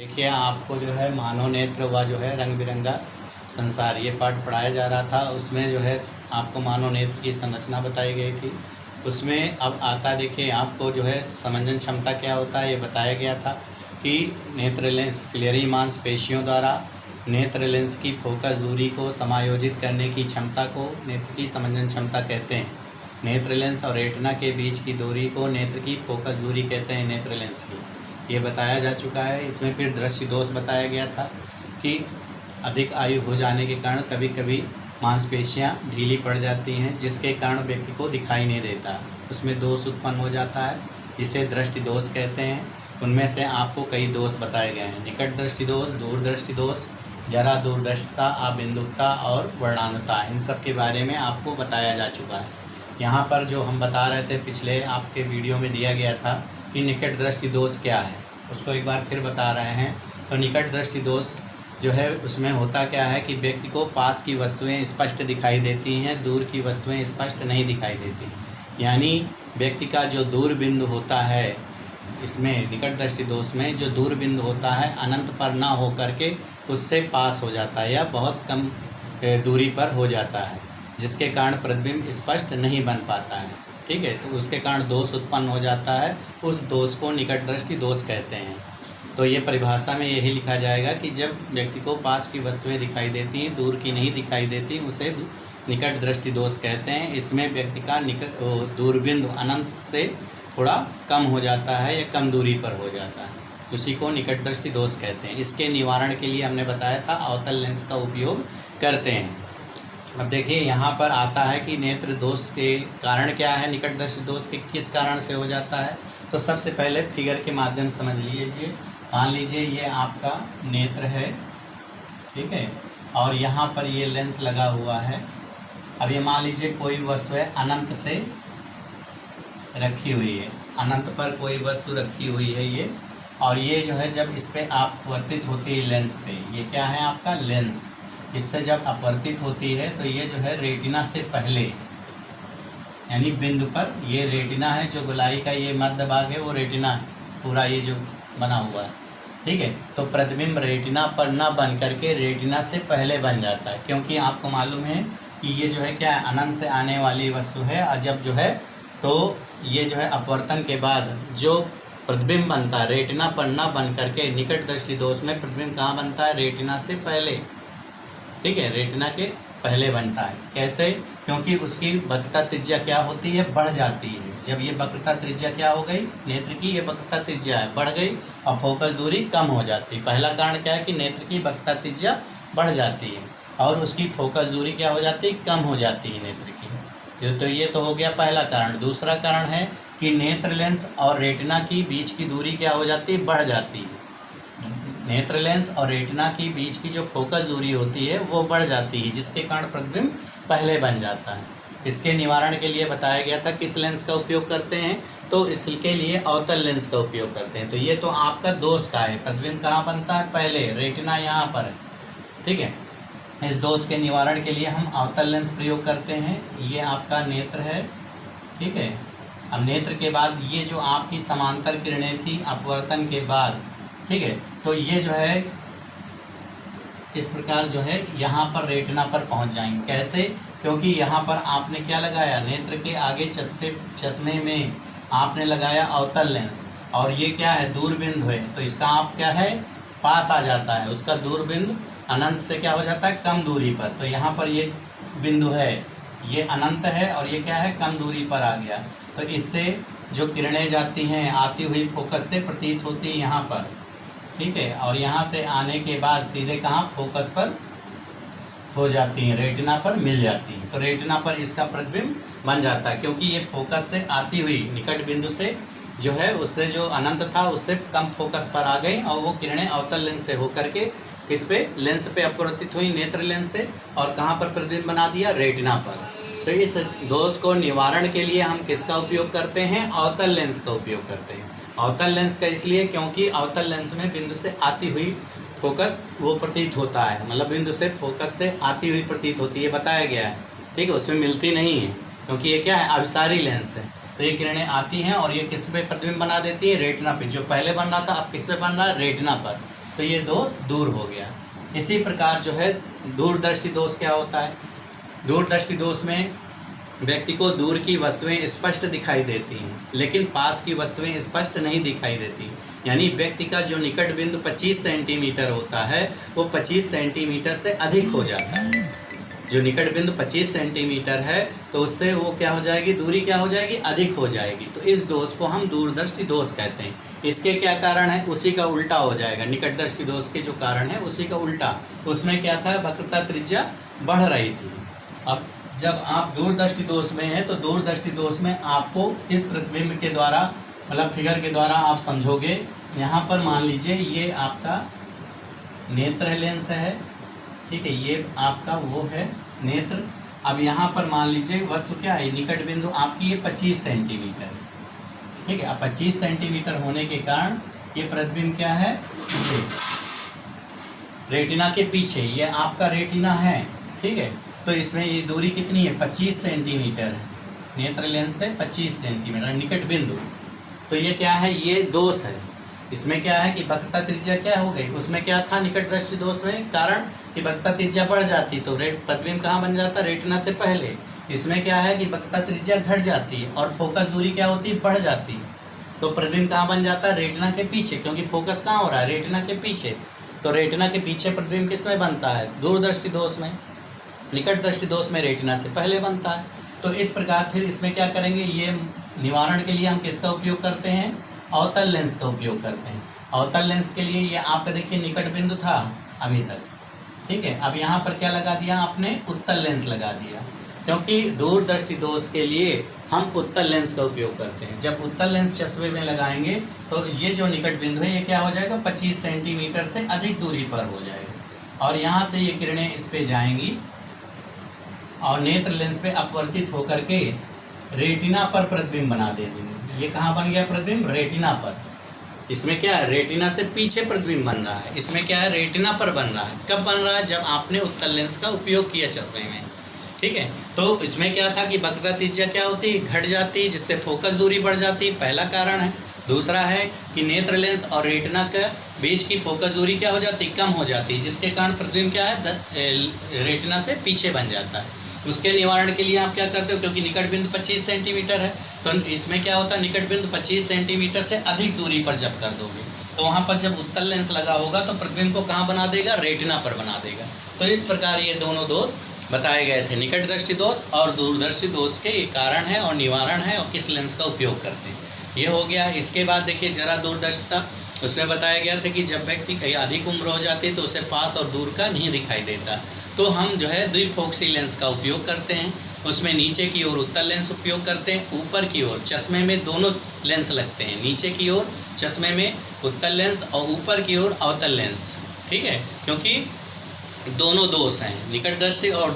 देखिए, आपको जो है मानव नेत्र व जो है रंग बिरंगा संसार ये पाठ पढ़ाया जा रहा था। उसमें जो है आपको मानव नेत्र की संरचना बताई गई थी। उसमें अब आता, देखिए आपको जो है समंजन क्षमता क्या होता है ये बताया गया था कि नेत्र लेंस सिलेरी मांसपेशियों द्वारा नेत्र लेंस की फोकस दूरी को समायोजित करने की क्षमता को नेत्र की समंजन क्षमता कहते हैं। नेत्र लेंस और रेटिना के बीच की दूरी को नेत्र की फोकस दूरी कहते हैं, नेत्र लेंस की। ये बताया जा चुका है। इसमें फिर दृष्टि दोष बताया गया था कि अधिक आयु हो जाने के कारण कभी कभी मांसपेशियां ढीली पड़ जाती हैं, जिसके कारण व्यक्ति को दिखाई नहीं देता। उसमें दोष उत्पन्न हो जाता है, जिसे दृष्टि दोष कहते हैं। उनमें से आपको कई दोष बताए गए हैं: निकट दृष्टि दोष, दूर दृष्टि दोष, जरा दूरदर्शिता, अबिंदुकता और वर्णानुता। इन सब के बारे में आपको बताया जा चुका है। यहाँ पर जो हम बता रहे थे, पिछले आपके वीडियो में दिया गया था कि निकट दृष्टि दोष क्या है, उसको एक बार फिर बता रहे हैं। तो निकट दृष्टि दोष जो है उसमें होता क्या है कि व्यक्ति को पास की वस्तुएं स्पष्ट दिखाई देती हैं, दूर की वस्तुएं स्पष्ट नहीं दिखाई देती। यानी व्यक्ति का जो दूर बिंदु होता है, इसमें निकट दृष्टि दोष में जो दूर बिंदु होता है अनंत पर ना हो करके उससे पास हो जाता है या बहुत कम दूरी पर हो जाता है, जिसके कारण प्रतिबिंब स्पष्ट नहीं बन पाता है। ठीक है, तो उसके कारण दोष उत्पन्न हो जाता है। उस दोष को निकट दृष्टि दोष कहते हैं। तो ये परिभाषा में यही लिखा जाएगा कि जब व्यक्ति को पास की वस्तुएं दिखाई देती हैं, दूर की नहीं दिखाई देती, उसे निकट दृष्टि दोष कहते हैं। इसमें व्यक्ति का दूरबिंदु अनंत से थोड़ा कम हो जाता है या कम दूरी पर हो जाता है, उसी को निकट दृष्टि दोष कहते हैं। इसके निवारण के लिए हमने बताया था अवतल लेंस का उपयोग करते हैं। अब देखिए, यहाँ पर आता है कि नेत्र दोष के कारण क्या है, निकट दृष्टि दोष के किस कारण से हो जाता है। तो सबसे पहले फिगर के माध्यम से समझ लीजिए। मान लीजिए ये आपका नेत्र है, ठीक है, और यहाँ पर ये लेंस लगा हुआ है। अब ये मान लीजिए कोई वस्तु है अनंत से रखी हुई है, अनंत पर कोई वस्तु रखी हुई है ये, और ये जो है जब इस पर अपवर्तित होती है लेंस पे, ये क्या है आपका लेंस, इससे जब अपवर्तित होती है तो ये जो है रेटिना से पहले यानी बिंदु पर, ये रेटिना है, जो गोलाई का ये मध्य भाग है वो रेटिना पूरा ये जो बना हुआ है, ठीक है। तो प्रतिबिंब रेटिना पर न बन करके रेटिना से पहले बन जाता है, क्योंकि आपको मालूम है कि ये जो है क्या है, अनंत से आने वाली वस्तु है। और जब जो है तो ये जो है अपवर्तन के बाद जो प्रतिबिंब बनता है रेटिना पर न बन करके, निकट दृष्टि दोष में प्रतिबिंब कहाँ बनता है, रेटिना से पहले, ठीक है, रेटिना के पहले बनता है। कैसे? क्योंकि उसकी वक्रता त्रिज्या क्या होती है, बढ़ जाती है। जब ये वक्रता त्रिज्या क्या हो गई, नेत्र की ये वक्रता त्रिज्या है, बढ़ गई और फोकस दूरी कम हो जाती है। पहला कारण क्या है कि नेत्र की वक्रता त्रिज्या बढ़ जाती है और उसकी फोकस दूरी क्या हो जाती है, कम हो जाती है नेत्र की। तो ये तो हो गया पहला कारण। दूसरा कारण है कि नेत्र लेंस और रेटिना की बीच की दूरी क्या हो जाती है, बढ़ जाती है। नेत्र लेंस और रेटिना की बीच की जो फोकस दूरी होती है वो बढ़ जाती है, जिसके कारण प्रतिबिंब पहले बन जाता है। इसके निवारण के लिए बताया गया था किस लेंस का उपयोग करते हैं, तो इसके लिए अवतल लेंस का उपयोग करते हैं। तो ये तो आपका दोष का है, प्रतिबिंब कहाँ बनता है, पहले, रेटिना यहाँ पर है, ठीक है। इस दोष के निवारण के लिए हम अवतल लेंस प्रयोग करते हैं। ये आपका नेत्र है, ठीक है। अब नेत्र के बाद ये जो आपकी समांतर किरणें थी अपवर्तन के बाद, ठीक है, तो ये जो है इस प्रकार जो है यहाँ पर रेटिना पर पहुँच जाएंगे। कैसे? क्योंकि यहाँ पर आपने क्या लगाया, नेत्र के आगे चश्मे में आपने लगाया अवतल लेंस, और ये क्या है, दूरबिंदु है, तो इसका आप क्या है, पास आ जाता है। उसका दूरबिंदु अनंत से क्या हो जाता है, कम दूरी पर। तो यहाँ पर ये बिंदु है, ये अनंत है और ये क्या है, कम दूरी पर आ गया। तो इससे जो किरणें जाती हैं आती हुई फोकस से प्रतीत होती है यहाँ पर, ठीक है, और यहाँ से आने के बाद सीधे कहाँ, फोकस पर हो जाती हैं, रेटिना पर मिल जाती हैं। तो रेटिना पर इसका प्रतिबिंब बन जाता है, क्योंकि ये फोकस से आती हुई निकट बिंदु से जो है उससे जो अनंत था उससे कम फोकस पर आ गई, और वो किरणें अवतल लेंस से होकर के इस पे लेंस पे अपवर्तित हुई नेत्र लेंस से, और कहाँ पर प्रतिबिंब बना दिया, रेटिना पर। तो इस दोष को निवारण के लिए हम किसका उपयोग करते हैं, अवतल लेंस का उपयोग करते हैं। अवतल लेंस का इसलिए क्योंकि अवतल लेंस में बिंदु से आती हुई फोकस वो प्रतीत होता है, मतलब बिंदु से फोकस से आती हुई प्रतीत होती है, बताया गया है, ठीक है। उसमें मिलती नहीं है, क्योंकि ये क्या है, अभिसारी लेंस है। तो ये किरणें आती हैं और ये किस पे प्रतिबिंब बना देती है, रेटिना पे। जो पहले बन रहा था अब किस पे बन रहा है, रेटिना पर। तो ये दोष दूर हो गया। इसी प्रकार जो है दूरदृष्टि दोष क्या होता है? दूरदृष्टि दोष में व्यक्ति को दूर की वस्तुएं स्पष्ट दिखाई देती हैं, लेकिन पास की वस्तुएं स्पष्ट नहीं दिखाई देती। यानी व्यक्ति का जो निकट बिंदु 25 सेंटीमीटर होता है वो 25 सेंटीमीटर से अधिक हो जाता है। जो निकट बिंदु 25 सेंटीमीटर है तो उससे वो क्या हो जाएगी, दूरी क्या हो जाएगी, अधिक हो जाएगी। तो इस दोष को हम दूरदृष्टि दोष कहते हैं। इसके क्या कारण है? उसी का उल्टा हो जाएगा। निकट दृष्टि दोष के जो कारण है उसी का उल्टा। उसमें क्या था, वक्रता त्रिज्या बढ़ रही थी। अब जब आप दूरदृष्टि दोष में हैं तो दूरदृष्टि दोष में आपको इस प्रतिबिंब के द्वारा, मतलब फिगर के द्वारा आप समझोगे। यहाँ पर मान लीजिए ये आपका नेत्र लेंस है, ठीक है, ये आपका वो है नेत्र। अब यहाँ पर मान लीजिए वस्तु क्या है, निकट बिंदु आपकी ये 25 सेंटीमीटर है, ठीक है। अब 25 सेंटीमीटर होने के कारण ये प्रतिबिंब क्या है, ये रेटिना के पीछे, ये आपका रेटिना है, ठीक है। तो इसमें ये दूरी कितनी है, 25 सेंटीमीटर है, नेत्र लेंस से 25 सेंटीमीटर निकट बिंदु। तो ये क्या है, ये दोष है। इसमें क्या है कि वक्रता त्रिज्या क्या हो गई, उसमें क्या था निकट दृष्टि दोष में कारण कि वक्रता त्रिज्या बढ़ जाती तो प्रतिबिंब कहाँ बन जाता, रेटिना से पहले। इसमें क्या है कि वक्रता त्रिज्या घट जाती है और फोकस दूरी क्या होती है, बढ़ जाती है। तो प्रतिबिंब कहाँ बन जाता है, रेटिना के पीछे, क्योंकि फोकस कहाँ हो रहा है, रेटिना के पीछे। तो रेटिना के पीछे प्रतिबिंब किस में बनता है, दूरदृष्टि दोष में। निकट दृष्टि दोष में रेटिना से पहले बनता है। तो इस प्रकार फिर इसमें क्या करेंगे, ये निवारण के लिए हम किसका उपयोग करते हैं, अवतल लेंस का उपयोग करते हैं। अवतल लेंस के लिए ये आपका देखिए निकट बिंदु था अभी तक, ठीक है। अब यहाँ पर क्या लगा दिया आपने, उत्तल लेंस लगा दिया, क्योंकि दूरदृष्टि दोष के लिए हम उत्तल लेंस का उपयोग करते हैं। जब उत्तल लेंस चश्मे में लगाएंगे तो ये जो निकट बिंदु है ये क्या हो जाएगा, 25 सेंटीमीटर से अधिक दूरी पर हो जाएगा और यहाँ से ये किरणें इस पे जाएंगी और नेत्र लेंस पे अपवर्तित होकर के रेटिना पर प्रतिबिंब बना देंगे। ये कहाँ बन गया प्रतिबिंब, रेटिना पर। इसमें क्या है, रेटिना से पीछे प्रतिबिंब बन रहा है, इसमें क्या है, रेटिना पर बन रहा है। कब बन रहा है, जब आपने उत्तल लेंस का उपयोग किया चश्मे में, ठीक है। तो इसमें क्या था कि वक्रता त्रिज्या क्या होती है, घट जाती है, जिससे फोकस दूरी बढ़ जाती है, पहला कारण है। दूसरा है कि नेत्र लेंस और रेटिना के बीच की फोकस दूरी क्या हो जाती है, कम हो जाती है, जिसके कारण प्रतिबिंब क्या है, रेटिना से पीछे बन जाता है। उसके निवारण के लिए आप क्या करते हो, क्योंकि निकट बिंदु 25 सेंटीमीटर है तो इसमें क्या होता है, निकट बिंदु 25 सेंटीमीटर से अधिक दूरी पर जब कर दोगे तो वहाँ पर जब उत्तल लेंस लगा होगा तो प्रतिबिंब को कहाँ बना देगा, रेटिना पर बना देगा। तो इस प्रकार ये दोनों दोष बताए गए थे, निकट दृष्टि दोष और दूरदृष्टि दोष के ये कारण है और निवारण है और किस लेंस का उपयोग करते हैं, ये हो गया। इसके बाद देखिए जरा दूरदर्शिता, उसमें बताया गया था कि जब व्यक्ति कहीं अधिक उम्र हो जाती है तो उसे पास और दूर का नहीं दिखाई देता, तो हम जो है द्विफोक्सी लेंस का उपयोग करते हैं। उसमें नीचे की ओर उत्तल लेंस उपयोग करते हैं, ऊपर की ओर चश्मे में दोनों लेंस लगते हैं, नीचे की ओर चश्मे में उत्तल लेंस और ऊपर की ओर अवतल लेंस, ठीक है। क्योंकि दोनों दोष हैं, निकट दृष्टि और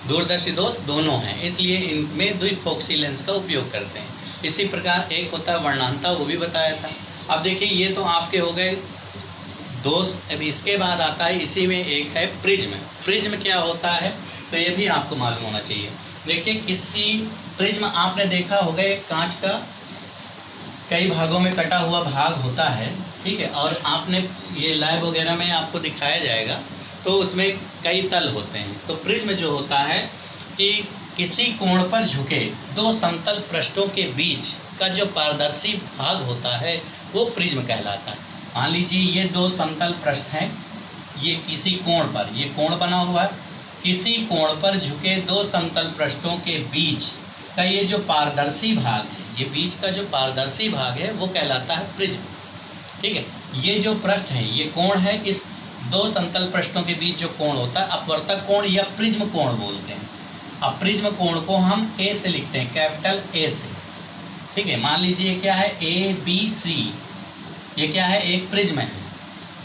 दूरदर्शी दोष दोनों हैं, इसलिए इनमें द्विफोक्सी लेंस का उपयोग करते हैं। इसी प्रकार एक होता है वर्णांता, वो भी बताया था। अब देखिए ये तो आपके हो गए दोष। अब इसके बाद आता है, इसी में एक है प्रिज्म। प्रिज्म क्या होता है तो ये भी आपको मालूम होना चाहिए। देखिए किसी प्रिज्म आपने देखा होगा, एक कांच का कई भागों में कटा हुआ भाग होता है, ठीक है, और आपने ये लैब वगैरह में आपको दिखाया जाएगा तो उसमें कई तल होते हैं। तो प्रिज्म जो होता है कि किसी कोण पर झुके दो समतल पृष्ठों के बीच का जो पारदर्शी भाग होता है वो प्रिज्म कहलाता है। मान लीजिए ये दो समतल पृष्ठ हैं, ये किसी कोण पर, ये कोण बना हुआ है, किसी कोण पर झुके दो समतल पृष्ठों के बीच का ये जो पारदर्शी भाग है, ये बीच का जो पारदर्शी भाग है वो कहलाता है प्रिज्म, ठीक है। ये जो पृष्ठ है, ये कोण है, इस दो समतल पृष्ठों के बीच जो कोण होता है अपवर्तक कोण या प्रिज्म कोण बोलते हैं। अब प्रिज्म कोण को हम ए से लिखते हैं, कैपिटल ए से, ठीक है। मान लीजिए क्या है, ABC, ये क्या है, एक प्रिज्म है।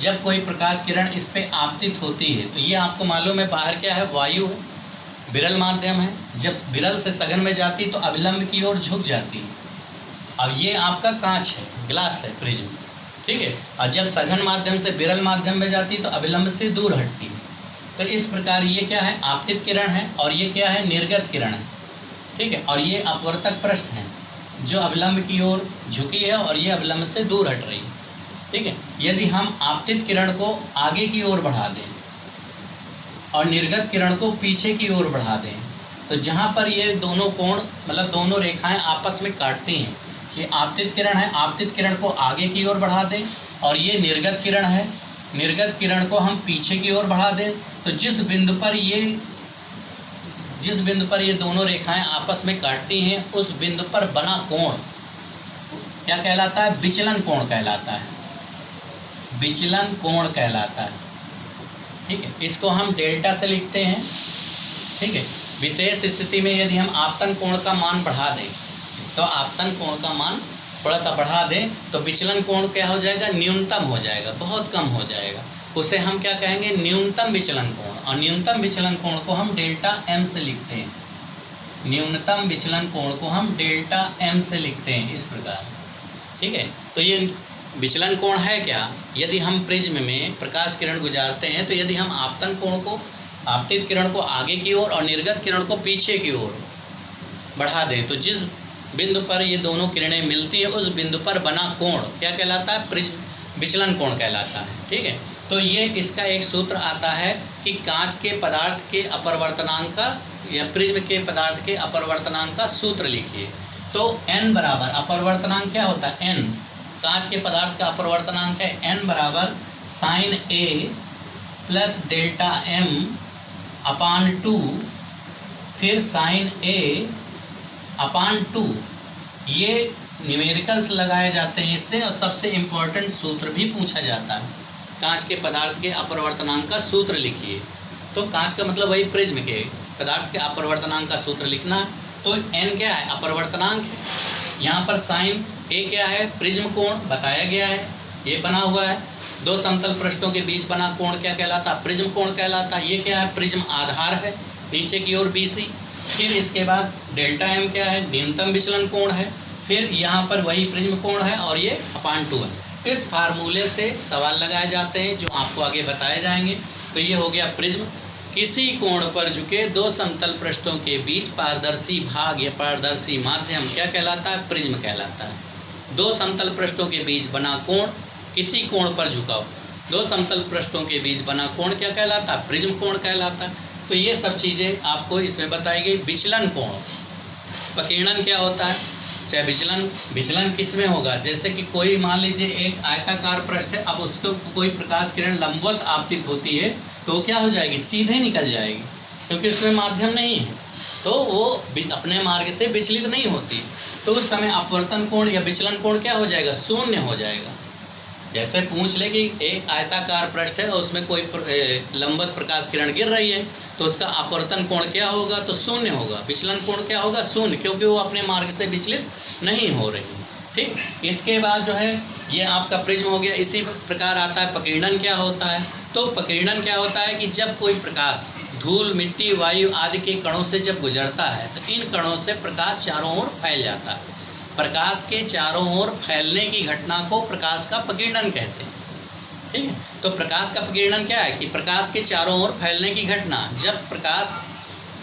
जब कोई प्रकाश किरण इस पे आपतित होती है तो ये आपको मालूम है बाहर क्या है, वायु है, विरल माध्यम है। जब विरल से सघन में जाती तो अभिलंब की ओर झुक जाती है। अब ये आपका कांच है, ग्लास है प्रिज्म, ठीक है, और जब सघन माध्यम से विरल माध्यम में जाती तो अभिलंब से दूर हटती है। तो इस प्रकार ये क्या है, आपतित किरण है और ये क्या है, निर्गत किरण है, ठीक है। और ये अपवर्तक पृष्ठ है जो अभिलंब की ओर झुकी है और ये अभिलंब से दूर हट रही है। ठीक है। यदि हम आपतित किरण को आगे की ओर बढ़ा दें और निर्गत किरण को पीछे की ओर बढ़ा दें, तो जहाँ पर ये दोनों कोण मतलब दोनों रेखाएं आपस में काटती हैं, ये आपतित किरण है, आपतित किरण को आगे की ओर बढ़ा दें और ये निर्गत किरण है, निर्गत किरण को हम पीछे की ओर बढ़ा दें, तो जिस बिंदु पर ये दोनों रेखाएं आपस में काटती हैं उस बिंदु पर बना कोण क्या कहलाता है? विचलन कोण कहलाता है, विचलन कोण कहलाता है। ठीक है, इसको हम डेल्टा से लिखते हैं। ठीक है, विशेष स्थिति में यदि हम आपतन कोण का मान बढ़ा दें, इसका आपतन कोण का मान थोड़ा सा बढ़ा दें, तो विचलन कोण क्या हो जाएगा? न्यूनतम हो जाएगा, बहुत कम हो जाएगा। उसे हम क्या कहेंगे? न्यूनतम विचलन कोण। और न्यूनतम विचलन कोण को हम डेल्टा एम से लिखते हैं, न्यूनतम विचलन कोण को हम डेल्टा एम से लिखते हैं इस प्रकार। ठीक है, तो ये विचलन कोण है क्या? यदि हम प्रिज्म में प्रकाश किरण गुजारते हैं, तो यदि हम आपतन कोण को, आपतित किरण को आगे की ओर और निर्गत किरण को पीछे की ओर बढ़ा दें, तो जिस बिंदु पर ये दोनों किरणें मिलती हैं उस बिंदु पर बना कोण क्या कहलाता है? विचलन कोण कहलाता है। ठीक है, तो ये इसका एक सूत्र आता है कि कांच के पदार्थ के अपरिवर्तनांक का या प्रिज्म के पदार्थ के अपरिवर्तनांक का सूत्र लिखिए। तो n बराबर, अपरिवर्तनांक क्या होता है? n, कांच के पदार्थ का अपरिवर्तनांक है n बराबर sine a plus delta m upon 2, फिर साइन a अपान 2। ये न्यूमेरिकल्स लगाए जाते हैं इससे, और सबसे इम्पोर्टेंट सूत्र भी पूछा जाता है। कांच के पदार्थ के अपरिवर्तनांक का सूत्र लिखिए। तो कांच का मतलब वही प्रिज्म के पदार्थ के अपरिवर्तनांक का सूत्र लिखना। तो n क्या है? अपरिवर्तनांक है। यहाँ पर साइन a क्या है? प्रिज्म कोण बताया गया है, ये बना हुआ है। दो समतल पृष्ठों के बीच बना कोण क्या कहलाता? प्रिज्म कोण कहलाता है। ये क्या है? प्रिज्म आधार है नीचे की ओर BC। फिर इसके बाद डेल्टा m क्या है? न्यूनतम विचलन कोण है। फिर यहाँ पर वही प्रिज्म कोण है और ये अपान 2 है। इस फार्मूले से सवाल लगाए जाते हैं जो आपको आगे बताए जाएंगे। तो ये हो गया प्रिज्म। किसी कोण पर झुके दो समतल पृष्ठों के बीच पारदर्शी भाग या पारदर्शी माध्यम क्या कहलाता है? प्रिज्म कहलाता है। दो समतल पृष्ठों के बीच बना कोण, किसी कोण पर झुकाव दो समतल पृष्ठों के बीच बना कोण क्या कहलाता है? प्रिज्म कोण कहलाता है। तो ये सब चीज़ें आपको इसमें बताई गई। विचलन कोण, प्रकीर्णन क्या होता है? चाहे विचलन किस में होगा? जैसे कि कोई मान लीजिए एक आयताकार पृष्ठ है, अब उसको कोई प्रकाश किरण लंबवत आपतित होती है तो क्या हो जाएगी? सीधे निकल जाएगी, क्योंकि उसमें माध्यम नहीं है, तो वो अपने मार्ग से विचलित नहीं होती। तो उस समय अपवर्तन कोण या विचलन कोण क्या हो जाएगा? शून्य हो जाएगा। जैसे पूछ ले कि एक आयताकार पृष्ठ है और उसमें कोई लंबवत प्रकाश किरण गिर रही है, तो उसका अपवर्तन कोण क्या होगा? तो शून्य होगा। विचलन कोण क्या होगा? शून्य, क्योंकि वो अपने मार्ग से विचलित नहीं हो रही। ठीक, इसके बाद जो है ये आपका प्रिज्म हो गया। इसी प्रकार आता है प्रकीर्णन क्या होता है? तो प्रकीर्णन क्या होता है कि जब कोई प्रकाश धूल, मिट्टी, वायु आदि के कणों से जब गुजरता है तो इन कणों से प्रकाश चारों ओर फैल जाता है। प्रकाश के चारों ओर फैलने की घटना को प्रकाश का प्रकीर्णन कहते हैं। ठीक है, तो प्रकाश का प्रकीर्णन क्या है? कि प्रकाश के चारों ओर फैलने की घटना, जब प्रकाश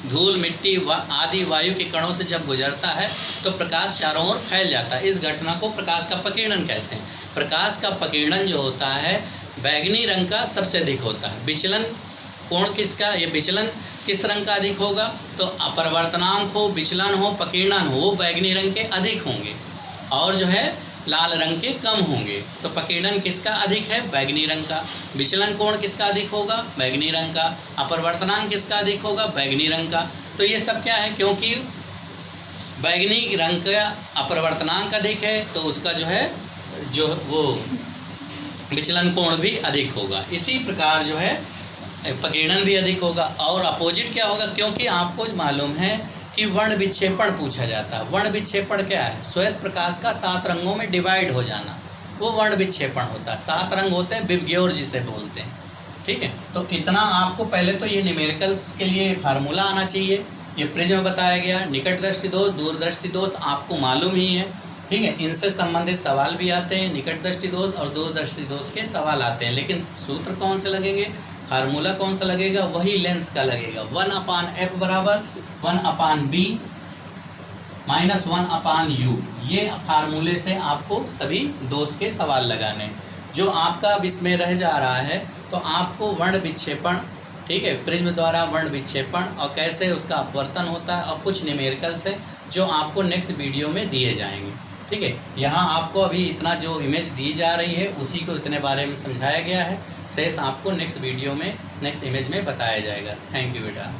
धूल, मिट्टी आदि वायु के कणों से जब गुजरता है तो प्रकाश चारों ओर फैल जाता है। इस घटना को प्रकाश का प्रकीर्णन कहते हैं। प्रकाश का प्रकीर्णन जो होता है बैगनी रंग का सबसे अधिक होता है। विचलन कोण किसका? ये विचलन किस रंग का अधिक होगा? तो अपरिवर्तनांक हो, विचलन हो, प्रकीर्णन हो, बैगनी रंग के अधिक होंगे और जो है लाल रंग के कम होंगे। तो प्रकीर्णन किसका अधिक है? बैगनी रंग का। विचलन कोण किसका अधिक होगा? बैगनी रंग का। अपरिवर्तनांक किसका अधिक होगा? बैगनी रंग का। तो ये सब क्या है? क्योंकि बैगनी रंग का अपरिवर्तनांक अधिक है तो उसका जो है जो वो विचलन कोण भी अधिक होगा। इसी प्रकार जो है प्रकीर्णन भी अधिक होगा। और अपोजिट क्या होगा? क्योंकि आपको मालूम है कि वर्ण विक्षेपण पूछा जाता है। वर्ण विक्षेपण क्या है? श्वेत प्रकाश का 7 रंगों में डिवाइड हो जाना, वो वर्ण विक्षेपण होता है। 7 रंग होते हैं, विबग्योर जिसे बोलते हैं। ठीक है, तो इतना आपको पहले तो ये न्यूमेरिकल्स के लिए फार्मूला आना चाहिए। ये प्रिज्म बताया गया, निकट दृष्टि दोष, दूर दृष्टि दोष आपको मालूम ही है। ठीक है, इनसे संबंधित सवाल भी आते हैं। निकट दृष्टि दोष और दूर दृष्टि दोष के सवाल आते हैं, लेकिन सूत्र कौन से लगेंगे? फार्मूला कौन सा लगेगा? वही लेंस का लगेगा। 1/f बराबर 1/b माइनस 1/u। ये फार्मूले से आपको सभी दोष के सवाल लगाने, जो आपका अब इसमें रह जा रहा है तो आपको वर्ण विक्षेपण, ठीक है, प्रिज्म द्वारा वर्ण विक्षेपण और कैसे उसका अपवर्तन होता है और कुछ न्यूमेरिकल्स है जो आपको नेक्स्ट वीडियो में दिए जाएंगे। ठीक है, यहाँ आपको अभी इतना जो इमेज दी जा रही है उसी को इतने बारे में समझाया गया है। शेष आपको नेक्स्ट वीडियो में नेक्स्ट इमेज में बताया जाएगा। थैंक यू बेटा।